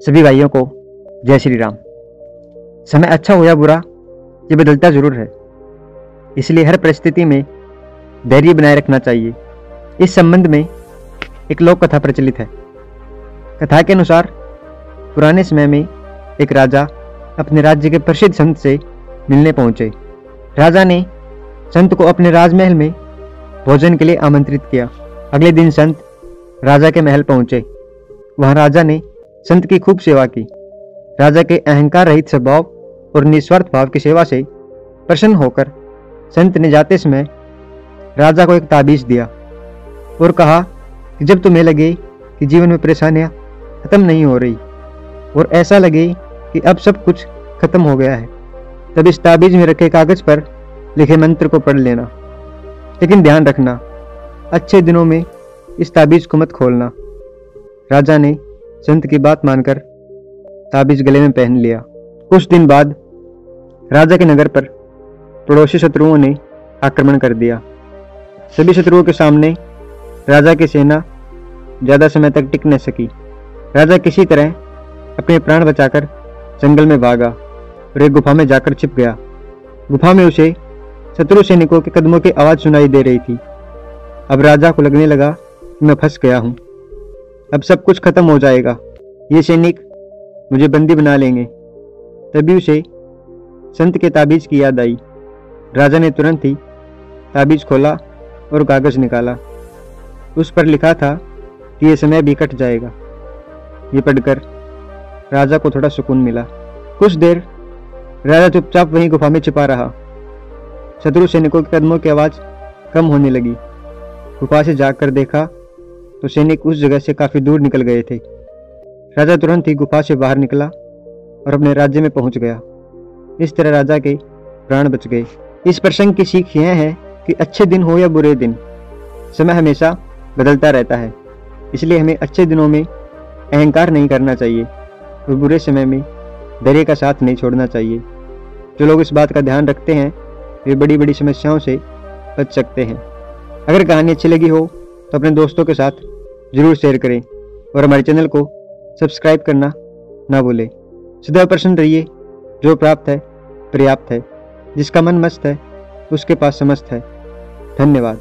सभी भाइयों को जय श्री राम। समय अच्छा हो या बुरा, ये बदलता जरूर है, इसलिए हर परिस्थिति में धैर्य बनाए रखना चाहिए। इस संबंध में एक लोक कथा प्रचलित है। कथा के अनुसार पुराने समय में एक राजा अपने राज्य के प्रसिद्ध संत से मिलने पहुंचे। राजा ने संत को अपने राजमहल में भोजन के लिए आमंत्रित किया। अगले दिन संत राजा के महल पहुंचे। वहां राजा ने संत की खूब सेवा की। राजा के अहंकार रहित स्वभाव और निस्वार्थ भाव की सेवा से प्रसन्न होकर संत ने जाते समय राजा को एक ताबीज दिया और कहा कि जब तुम्हें लगे कि जीवन में परेशानियां खत्म नहीं हो रही और ऐसा लगे कि अब सब कुछ खत्म हो गया है, तब इस ताबीज में रखे कागज पर लिखे मंत्र को पढ़ लेना। लेकिन ध्यान रखना, अच्छे दिनों में इस ताबीज को मत खोलना। राजा ने संत की बात मानकर ताबीज गले में पहन लिया। कुछ दिन बाद राजा के नगर पर पड़ोसी शत्रुओं ने आक्रमण कर दिया। सभी शत्रुओं के सामने राजा की सेना ज्यादा समय तक टिक न सकी। राजा किसी तरह अपने प्राण बचाकर जंगल में भागा और एक गुफा में जाकर छिप गया। गुफा में उसे शत्रु सैनिकों के कदमों की आवाज सुनाई दे रही थी। अब राजा को लगने लगा कि मैं फंस गया हूं, अब सब कुछ खत्म हो जाएगा, ये सैनिक मुझे बंदी बना लेंगे। तभी उसे संत के ताबीज की याद आई। राजा ने तुरंत ही ताबीज खोला और कागज निकाला। उस पर लिखा था कि यह समय भी कट जाएगा। ये पढ़कर राजा को थोड़ा सुकून मिला। कुछ देर राजा चुपचाप वहीं गुफा में छिपा रहा। शत्रु सैनिकों के कदमों की आवाज कम होने लगी। गुफा से जाकर देखा तो सैनिक उस जगह से काफी दूर निकल गए थे। राजा तुरंत ही गुफा से बाहर निकला और अपने राज्य में पहुंच गया। इस तरह राजा के प्राण बच गए। इस प्रसंग की सीख यह है कि अच्छे दिन हो या बुरे दिन, समय हमेशा बदलता रहता है। इसलिए हमें अच्छे दिनों में अहंकार नहीं करना चाहिए और बुरे समय में धैर्य का साथ नहीं छोड़ना चाहिए। जो लोग इस बात का ध्यान रखते हैं वे बड़ी बड़ी समस्याओं से बच सकते हैं। अगर कहानी अच्छी लगी हो तो अपने दोस्तों के साथ जरूर शेयर करें और हमारे चैनल को सब्सक्राइब करना ना भूलें। सदैव प्रसन्न रहिए। जो प्राप्त है पर्याप्त है, जिसका मन मस्त है उसके पास समस्त है। धन्यवाद।